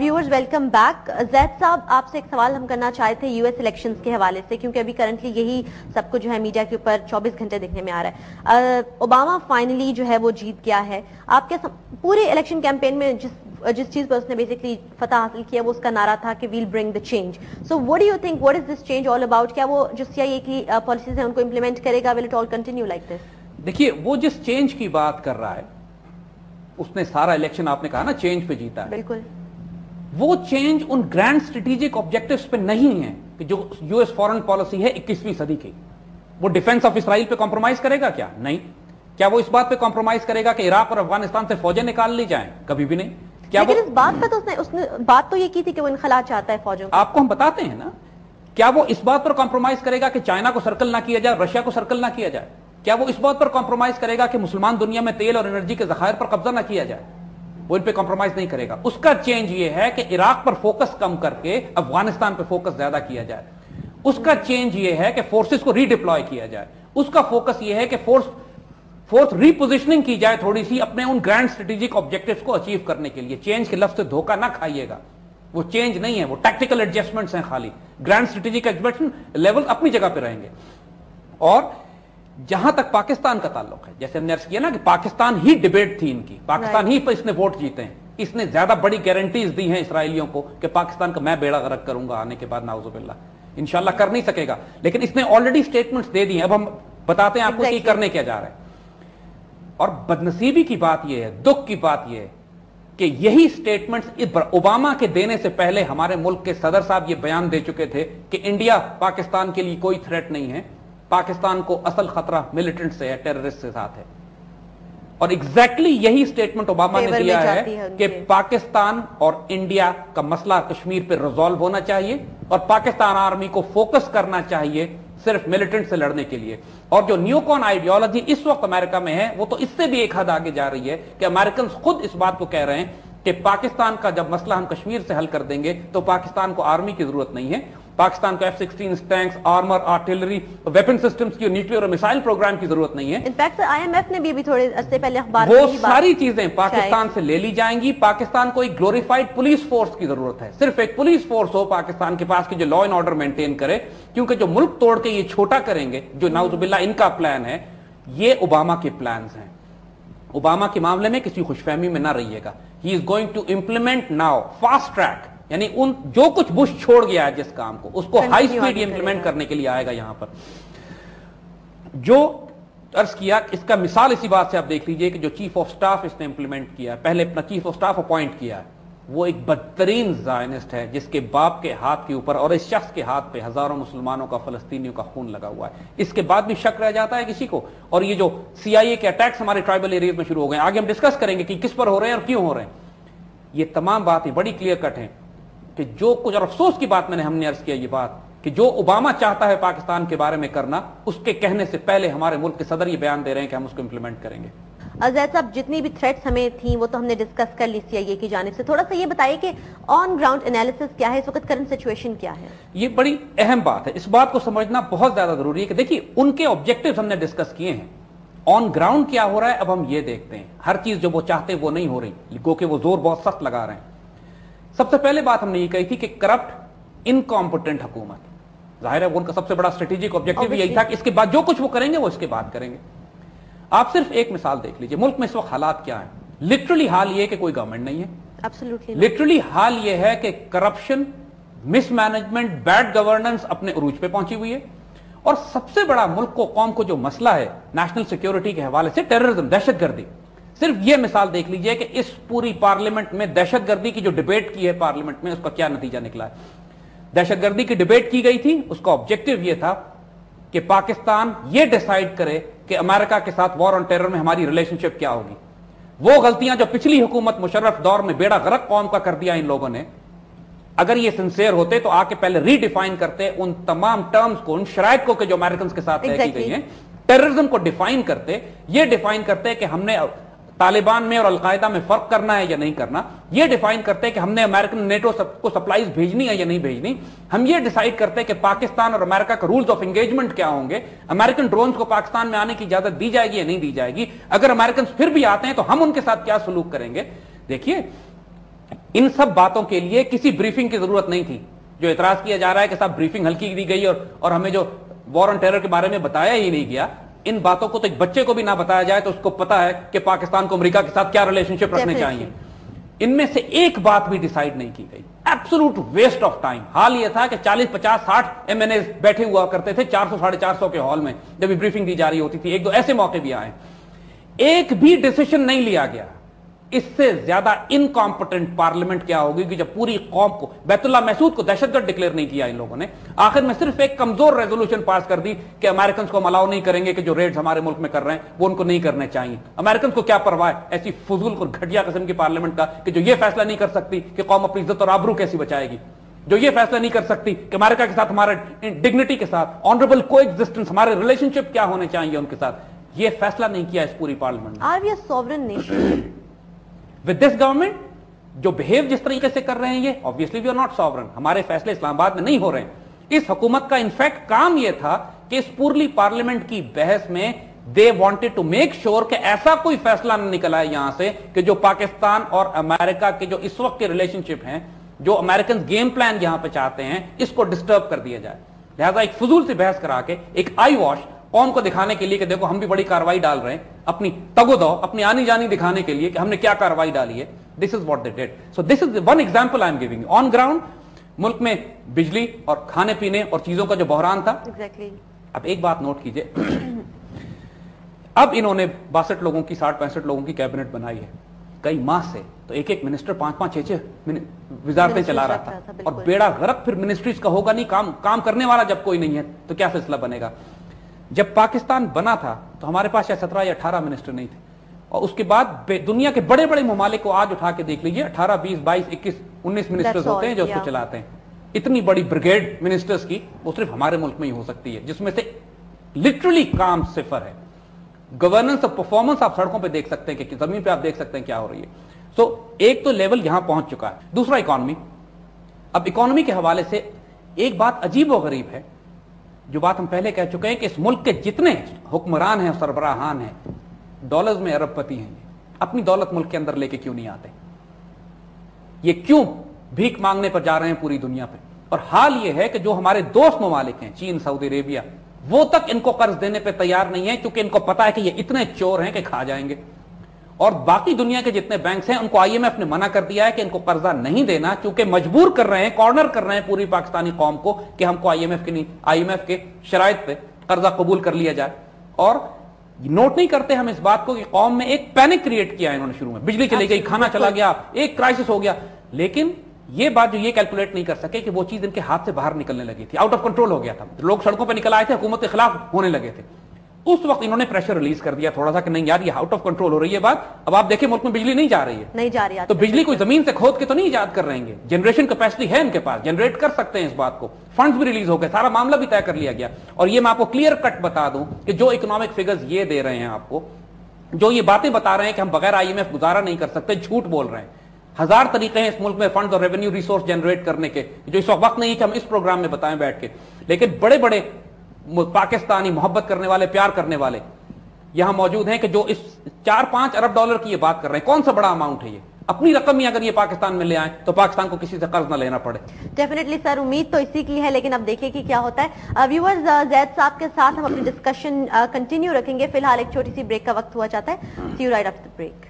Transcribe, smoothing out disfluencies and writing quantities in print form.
Viewers welcome back. Zaid साहब, आपसे एक सवाल हम करना चाहते थे यूएस इलेक्शंस के हवाले से, क्योंकि अभी करंटली यही सबको जो है मीडिया के ऊपर 24 घंटे देखने में आ रहा है। ओबामा फाइनली जो है वो जीत गया है। आप क्या पूरे इलेक्शन कैंपेन में जिस चीज पर उसने बेसिकली फतह हासिल किया वो उसका नारा था कि we'll bring the change. So what do you think, what is this change all about? क्या वो जो सीआईए की पॉलिसीज है उनको इंप्लीमेंट करेगा? Will it all continue like this? देखिए, वो जिस चेंज की बात कर रहा है, उसने सारा इलेक्शन आपने कहा ना चेंज पे जीता है। बिल्कुल। वो चेंज उन ग्रैंड स्ट्रेटेजिक ऑब्जेक्टिव्स पे नहीं है कि जो यूएस फॉरेन पॉलिसी है 21वीं सदी की। वो डिफेंस ऑफ इसराइल पे कॉम्प्रोमाइज करेगा क्या? नहीं। क्या वो इस बात पे कॉम्प्रोमाइज करेगा कि इराक और अफगानिस्तान से फौजें निकाल ली जाएं? कभी भी नहीं। क्या लेकिन इस बात पर तो उसने बात तो ये की थी कि वो इनखला चाहता है फौजों को। आपको हम बताते हैं ना। क्या वो इस बात पर कॉम्प्रोमाइज करेगा कि चाइना को सर्कल ना किया जाए, रशिया को सर्कल ना किया जाए? क्या वो इस बात पर कॉम्प्रोमाइज करेगा कि मुसलमान दुनिया में तेल और एनर्जी के जखायर पर कब्जा ना किया जाए? वो इन पे कॉम्प्रोमाइज नहीं करेगा। उसका चेंज ये है कि इराक पर फोकस कम करके अफगानिस्तान पर फोकस ज्यादा किया जाए। उसका चेंज ये है कि फोर्सेस को रीडिप्लॉय किया जाए। उसका फोकस ये है कि फोर्स रीपोजिशनिंग की जाए थोड़ी सी अपने उन ग्रैंड स्ट्रेटेजिक ऑब्जेक्टिव्स को अचीव करने के लिए। चेंज के लफ्ज से धोखा ना खाइएगा, वो चेंज नहीं है, वो टैक्टिकल एडजस्टमेंट्स हैं खाली। ग्रैंड स्ट्रेटेजिक एडजस्टमेंट लेवल अपनी जगह पे रहेंगे। और जहां तक पाकिस्तान का ताल्लुक है, जैसे हमने अर्ज किया ना कि पाकिस्तान ही डिबेट थी इनकी, पाकिस्तान ही पर इसने वोट जीते हैं। इसने ज्यादा बड़ी गारंटीज दी हैं इसराइलियों को कि पाकिस्तान का मैं बेड़ा गर्क करूंगा आने के बाद, नाउजुबिल्लाह। इंशाल्लाह कर नहीं सकेगा, लेकिन इसने ऑलरेडी स्टेटमेंट्स दे दी हैं। अब हम बताते हैं आपको कि करने क्या जा रहा है। और बदनसीबी की बात यह है, दुख की बात यह है कि यही स्टेटमेंट्स ओबामा के देने से पहले हमारे मुल्क के सदर साहब ये बयान दे चुके थे कि इंडिया पाकिस्तान के लिए कोई थ्रेट नहीं है, पाकिस्तान को असल खतरा मिलिटेंट से है, टेररिस्ट से साथ है। और एग्जैक्टली यही स्टेटमेंट ओबामा ने दिया है कि पाकिस्तान और इंडिया का मसला कश्मीर पे रिजॉल्व होना चाहिए और पाकिस्तान आर्मी को फोकस करना चाहिए सिर्फ मिलिटेंट से लड़ने के लिए। और जो न्यूकॉन आइडियोलॉजी इस वक्त अमेरिका में है, वो तो इससे भी एक हद आगे जा रही है कि अमेरिकन खुद इस बात को कह रहे हैं कि पाकिस्तान का जब मसला हम कश्मीर से हल कर देंगे तो पाकिस्तान को आर्मी की जरूरत नहीं है, पाकिस्तान को F-16 tanks, armour, artillery, weapon systems की, न्यूक्लियर और मिसाइल प्रोग्राम की जरूरत नहीं है। इनफैक्ट IMF ने भी थोड़े अर्से पहले अखबार वो सारी चीजें पाकिस्तान से ले ली जाएंगी। पाकिस्तान को एक ग्लोरीफाइड पुलिस फोर्स की जरूरत है, सिर्फ एक पुलिस फोर्स हो पाकिस्तान के पास कि जो लॉ एंड ऑर्डर मेंटेन करे, क्योंकि जो मुल्क तोड़ के ये छोटा करेंगे, जो नाउजुबिल्लाह इनका प्लान है, ये ओबामा के प्लान हैं। ओबामा के मामले में किसी खुशफहमी में ना रहिएगा। He is going to implement now fast track, यानी उन जो कुछ बुश छोड़ गया है जिस काम को, उसको हाई स्पीड इंप्लीमेंट करने के लिए आएगा। यहां पर जो अर्ज किया, इसका मिसाल इसी बात से आप देख लीजिए कि जो चीफ ऑफ स्टाफ इसने इंप्लीमेंट किया है, पहले अपना चीफ ऑफ स्टाफ अपॉइंट किया है, वो एक बदतरीन ज़ायनिस्ट है जिसके बाप के हाथ के ऊपर और इस शख्स के हाथ पे हजारों मुसलमानों का, फलस्तीनियों का खून लगा हुआ है। इसके बाद भी शक रह जाता है किसी को। और ये जो सीआईए के अटैक्स हमारे ट्राइबल एरियाज में शुरू हो गए, आगे हम डिस्कस करेंगे कि किस पर हो रहे हैं और क्यों हो रहे हैं। ये तमाम बातें बड़ी क्लियर कट हैं कि जो कुछ, और अफसोस की बात हमने अर्ज किया ये बात कि जो ओबामा चाहता है पाकिस्तान के बारे में करना, उसके कहने से पहले हमारे मुल्क के सदर ये बयान दे रहे हैं कि हम उसको इंप्लीमेंट करेंगे। अजैद साहब, जितनी भी थ्रेट्स हमें थी वो तो हमने डिस्कस कर ली सीआईए की जानिब से। थोड़ा सा ये बताइए कि ऑन ग्राउंड एनालिसिस क्या है, इस वक्त करंट सिचुएशन क्या है? ये बड़ी अहम बात है, इस बात को समझना बहुत ज्यादा जरूरी है कि देखिए उनके ऑब्जेक्टिव्स हमने डिस्कस किए हैं, ऑन ग्राउंड क्या हो रहा है अब हम ये देखते हैं। हर चीज जो वो चाहते हैं वो नहीं हो रही, क्योंकि वो जोर बहुत सख्त लगा रहे हैं। सबसे पहले बात हमने ये कही थी कि करप्ट इनकॉम्पिटेंट हुकूमत, जाहिर है उनका सबसे बड़ा स्ट्रेटेजिक ऑब्जेक्टिव यही था कि इसके बाद जो कुछ वो करेंगे वो इसके बाद करेंगे। आप सिर्फ एक मिसाल देख लीजिए, मुल्क में इस वक्त हालात क्या है। लिटरली हाल ये है कि कोई गवर्नमेंट नहीं है। एब्सोल्युटली लिटरली हाल ये है कि करप्शन, मिसमैनेजमेंट, बैड गवर्नेंस अपने उरूज पे पहुंची हुई है। और सबसे बड़ा मुल्क को, कौम को जो मसला है नेशनल सिक्योरिटी के हवाले से, टेररिज्म, दहशतगर्दी। सिर्फ ये मिसाल देख लीजिए कि इस पूरी पार्लियामेंट में दहशतगर्दी की जो डिबेट की है पार्लियामेंट में, उसका क्या नतीजा निकला है। दहशतगर्दी की डिबेट की गई थी, उसका ऑब्जेक्टिव यह था कि पाकिस्तान यह डिसाइड करे कि अमेरिका के साथ वॉर ऑन टेरर में हमारी रिलेशनशिप क्या होगी। वो गलतियां जो पिछली हुकूमत मुशर्रफ दौर में बेड़ा गर्क कौम का कर दिया इन लोगों ने, अगर ये सिंसियर होते तो आके पहले रीडिफाइन करते उन तमाम टर्म्स को, उन शराइत को कि जो अमेरिकन के साथ तय की गई हैं, टेररिज्म को डिफाइन करते, ये डिफाइन करते कि हमने तालिबान में और अलकायदा में फर्क करना है या नहीं करना, ये डिफाइन करते हैं कि हमने अमेरिकन नेटो को सप्लाईज भेजनी है या नहीं भेजनी, हम ये डिसाइड करते हैं कि पाकिस्तान और अमेरिका का रूल्स ऑफ एंगेजमेंट क्या होंगे, अमेरिकन ड्रोन्स को पाकिस्तान में आने की इजाजत दी जाएगी या नहीं दी जाएगी, अगर अमेरिकन फिर भी आते हैं तो हम उनके साथ क्या सलूक करेंगे। देखिए ان سب باتوں کے لیے کسی بریفنگ کی ضرورت نہیں تھی. جو اعتراض کیا جا رہا ہے کہ صاحب بریفنگ ہلکی دی گئی اور ہمیں جو وار آن ٹیرر کے بارے میں بتایا ہی نہیں گیا, ان باتوں کو تو ایک بچے کو بھی نہ بتایا جائے تو اس کو پتا ہے کہ پاکستان کو امریکہ کے ساتھ کیا ریلیشن شپ رکھنے چاہیے. ان میں سے ایک بات بھی ڈیسائیڈ نہیں کی گئی. Absolute waste of time. حال یہ تھا کہ 40 50 60 ایم این اے بیٹھے ہوا کرتے تھے 400 450 کے ہال میں جب بریفنگ دی جا رہی ہوتی تھی. ایک دو ایسے موقع بھی آئے, ایک بھی ڈیسیشن نہیں لیا گیا. اس سے زیادہ انکمپٹنٹ پارلیمنٹ کیا ہوگی کہ جب پوری قوم کو, بیت اللہ محسود کو دہشت گرد ڈکلیئر نہیں کیا ان لوگوں نے, آخر میں صرف ایک کمزور ریزولوشن پاس کر دی کہ امریکنز کو ہم الاؤ نہیں کریں گے کہ جو ریڈز ہمارے ملک میں کر رہے ہیں وہ ان کو نہیں کرنے چاہیے. امریکنز کو کیا پرواہ ہے ایسی فضول اور گھٹیا قسم کی پارلیمنٹ کا کہ جو یہ فیصلہ نہیں کر سکتی کہ قوم اپنی عزت اور آبرو کیسی بچائے گی, جو یہ فیصلہ نہیں کر سکتی کہ امریکہ کے ساتھ ہمارے ڈگنیٹی کے ساتھ آنریبل کو ایگزسٹنس, ہمارے ریلیشن شپ کیا ہونے چاہیے ان کے ساتھ. یہ فیصلہ نہیں کیا اس پوری پارلیمنٹ نے. Are we a sovereign nation? With this government جو بہیو جس طریقے سے کر رہے ہیں یہ obviously we are not sovereign. ہمارے فیصلے اسلام آباد میں نہیں ہو رہے ہیں. اس حکومت کا انفیکٹ کام یہ تھا کہ اس پورلی پارلیمنٹ کی بحث میں they wanted to make sure کہ ایسا کوئی فیصلہ نہ نکل آئے یہاں سے کہ جو پاکستان اور امریکہ کے جو اس وقت کے ریلیشن شپ ہیں, جو امریکن گیم پلان یہاں پہ چاہتے ہیں, اس کو ڈسٹرب کر دیا جائے. لہذا ایک فضول سی بحث کرا کے ایک آئی واش قوم کو دکھانے کے لیے کہ دیکھو ہم بھی بڑی کاروائی ڈال رہے ہیں, اپنی تگو دو اپنی آنی جانی دکھانے کے لیے کہ ہم نے کیا کاروائی ڈالی ہے. This is what they did. So this is one example I am giving. On ground ملک میں بجلی اور کھانے پینے اور چیزوں کا جو بحران تھا. اب ایک بات نوٹ کیجئے, اب انہوں نے 62 لوگوں کی 60 65 لوگوں کی کیبنٹ بنائی ہے. کئی ماہ سے تو ایک ایک منسٹر 5 5 6 6 وزارتیں چلا رہا تھا, اور بیڑا غرق پھر منسٹریز کا ہوگا نہیں. کام کرنے والا جب کوئی نہیں ہے تو کیا سلسلہ بنے گا. جب پاکستان بنا تھا تو ہمارے پاس 17 یا 18 منسٹر نہیں تھے, اور اس کے بعد دنیا کے بڑے بڑے ممالک کو آج اٹھا کے دیکھ لیجئے 18 20 22 21 19 منسٹرز ہوتے ہیں جو اس کو چلاتے ہیں. اتنی بڑی بریگیڈ منسٹرز کی وہ صرف ہمارے ملک میں ہی ہو سکتی ہے, جس میں سے لٹرلی کام صفر ہے. گورننس اور پرفارمنس آپ سڑکوں پہ دیکھ سکتے ہیں کہ زمین پہ آپ دیکھ سکتے ہیں کیا ہو رہی ہے. سو ایک تو لیول یہاں پہنچ چکا ہے. دوسرا اکانومی. اب اکانومی کے حوالے سے ایک بات عجیب و غریب ہے, جو بات ہم پہلے کہہ چکے ہیں کہ اس ملک کے جتنے حکمران ہیں سربراہان ہیں ڈالرز میں ارب پتی ہیں, اپنی دولت ملک کے اندر لے کے کیوں نہیں آتے؟ یہ کیوں بھیک مانگنے پر جا رہے ہیں پوری دنیا پہ؟ اور حال یہ ہے کہ جو ہمارے دوست ممالک ہیں چین سعودی عربیہ, وہ تک ان کو قرض دینے پہ تیار نہیں ہے, کیونکہ ان کو پتا ہے کہ یہ اتنے چور ہیں کہ کھا جائیں گے. اور باقی دنیا کے جتنے بینکس ہیں ان کو آئی ایم ایف نے منع کر دیا ہے کہ ان کو قرضہ نہیں دینا, کیونکہ مجبور کر رہے ہیں, کارنر کر رہے ہیں پوری پاکستانی قوم کو کہ ہم کو آئی ایم ایف کے شرائط پہ قرضہ قبول کر لیا جائے. اور نوٹ نہیں کرتے ہم اس بات کو کہ قوم میں ایک پینک کریٹ کیا ہے انہوں نے شروع میں, بجلی چلی گئی, کھانا چلا گیا, ایک کرائسس ہو گیا, لیکن یہ بات جو یہ کیلکولیٹ نہیں کر سکے کہ وہ چیز ان کے ہاتھ سے باہر نکلنے لگی تھی, آؤٹ آف کنٹرول ہو گیا تھا. لوگ سڑکوں پہ نکل آئے تھے, حکومت کے خلاف ہونے لگے تھے. اس وقت انہوں نے پریشر ریلیز کر دیا تھوڑا سا کہ نہیں یار یہ آؤٹ آف کنٹرول ہو رہی ہے بات. اب آپ دیکھیں ملک میں بجلی نہیں جا رہی ہے, تو بجلی کوئی زمین سے کھود کے تو نہیں ایجاد کر رہے ہیں, جنریشن کیپیسٹی ہے ان کے پاس, جنریٹ کر سکتے ہیں اس بات کو, فنڈز بھی ریلیز ہو گئے, سارا معاملہ بھی طے کر لیا گیا. اور یہ میں آپ کو کلیئر کٹ بتا دوں کہ جو اکنامک فگرز یہ دے رہے ہیں آپ کو, جو یہ باتیں بتا رہے ہیں کہ ہم بغیر آئی ایم ایف گزارا نہیں کر سکتے, جھوٹ بول رہے ہیں. 1000 طریقے ہیں اس ملک میں فنڈز اور ریونیو ریسورس جنریٹ کرنے کے, جو اس وقت نہیں ہے کہ ہم اس پروگرام میں بتائیں بیٹھ کے. لیکن بڑے بڑے پاکستانی محبت کرنے والے, پیار کرنے والے یہاں موجود ہیں کہ جو اس 4-5 ارب ڈالر کی یہ بات کر رہے ہیں. کون سا بڑا اماؤنٹ ہے یہ؟ اپنی رقم ہی اگر یہ پاکستان میں لے آئیں تو پاکستان کو کسی سے قرض نہ لینا پڑے. ڈیفینیٹلی سر, امید تو اسی کی ہے, لیکن اب دیکھیں کہ کیا ہوتا ہے. ویورز, زید صاحب کے ساتھ ہم اپنی ڈسکشن کنٹینیو رکھیں گے. فی الحال ایک چھوٹی سی بریک کا وقت ہوا چاہتا ہے. سی یو رائٹ آفٹر بریک.